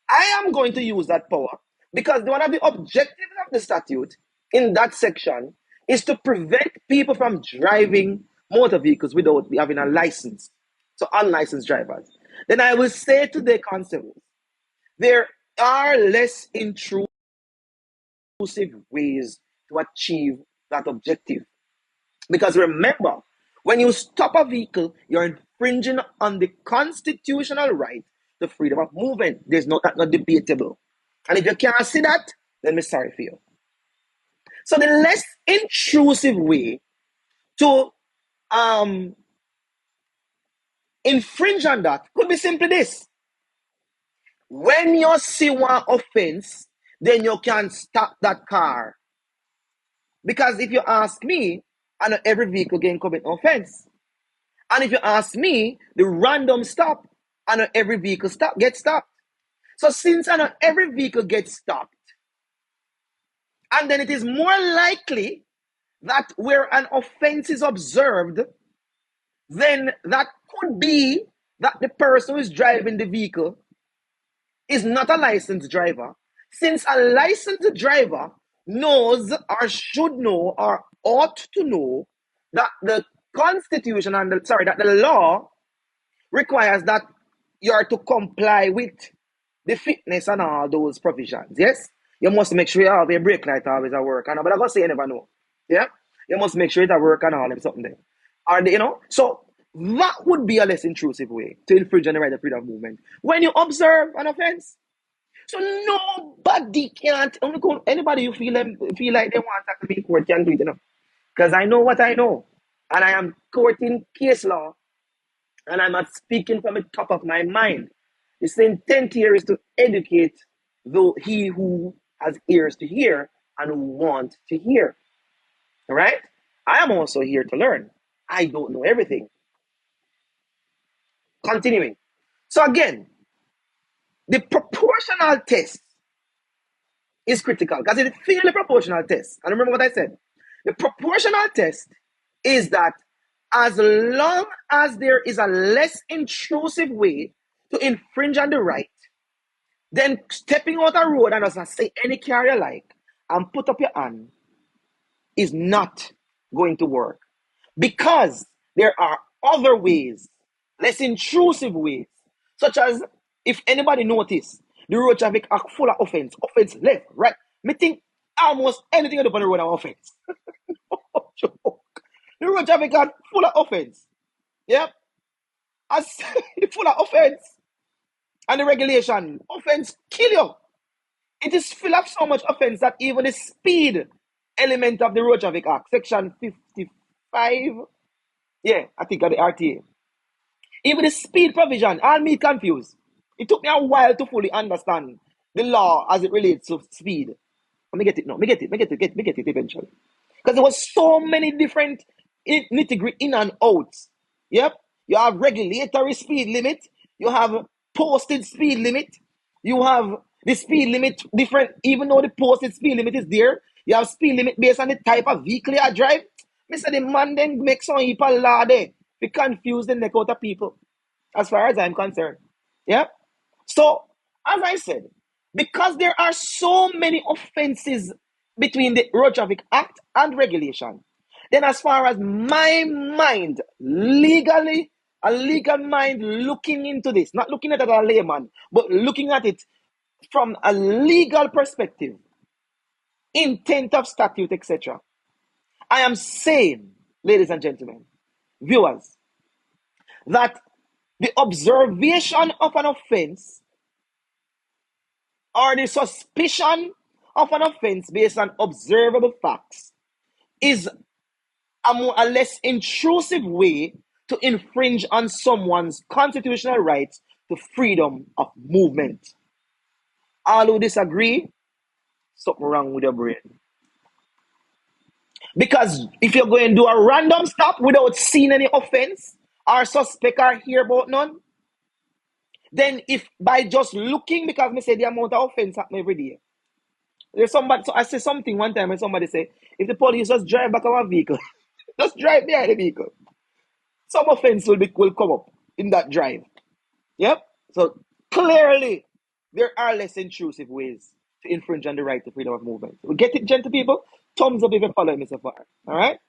I am going to use that power because one of the objectives of the statute in that section is to prevent people from driving motor vehicles without having a license. So unlicensed drivers. Then I will say to the constables, there are less intrusive ways to achieve that objective. Because remember, when you stop a vehicle, you're infringing on the constitutional right to freedom of movement. That's not debatable. And if you can't see that, then I'm sorry for you. So the less intrusive way to infringe on that could be simply this. When you see one offense, then you can stop that car. Because if you ask me, I know every vehicle can commit offense. And if you ask me, the random stop, I know every vehicle gets stopped. So since I know every vehicle gets stopped, and then it is more likely that where an offense is observed, then that could be that the person who is driving the vehicle is not a licensed driver. Since a licensed driver knows or should know or ought to know that the constitution and that the law requires that you are to comply with the fitness and all those provisions. Yes, you must make sure you have a brake light always at work. But I gotta say you never know. Yeah, you must make sure it's at work and all them something there. So that would be a less intrusive way to infringe on the right of freedom of movement. When you observe an offense, so nobody can't. Anybody you feel like they want to be in court can do it, because I know what I know, and I am quoting case law, and I'm not speaking from the top of my mind. The intent here is to educate though he who has ears to hear and want to hear. All right? I am also here to learn. I don't know everything. Continuing. So again, the proportional test is critical because it failed the proportional test. And remember what I said. The proportional test is that as long as there is a less intrusive way to infringe on the right, then stepping out a road and just say any car you like and put up your hand is not going to work. Because there are other ways, less intrusive ways, such as if anybody notice the road traffic are full of offense left, right. Me think almost anything on the road are offense. The road traffic are full of offense. Yep. As full of offense. And the regulation, offense kill you. It is full of so much offense that even the speed element of the Road Traffic Act, section 55, yeah, I think of the RTA. Even the speed provision, all me confused. It took me a while to fully understand the law as it relates to speed. Let me get it now. Me get it eventually. Because there was so many different nitty-gritty in and outs. Yep. You have regulatory speed limit. You have posted speed limit. You have the speed limit different, even though the posted speed limit is there. You have speed limit based on the type of vehicle you drive. Mr. The man then make some people law there. We confuse the neck out of people, as far as I'm concerned. Yeah. So, as I said, because there are so many offenses between the Road Traffic Act and regulation, then as far as my mind, legally, a legal mind looking into this, not looking at it as a layman, but looking at it from a legal perspective, intent of statute, etc., I am saying, ladies and gentlemen, viewers, that the observation of an offense or the suspicion of an offense based on observable facts is a less intrusive way to infringe on someone's constitutional rights to freedom of movement. All who disagree, something wrong with your brain. Because if you're going to do a random stop without seeing any offense or suspect or hear about none, then if by just looking, because me say the amount of offense happen every day. There's somebody, so I say something one time and somebody say, if the police just drive back our vehicle, just drive behind the vehicle, some offense will come up in that drive. Yep. So clearly, There are less intrusive ways to infringe on the right to freedom of movement. We get it, gentle people? Thumbs up if you follow me so far. All right?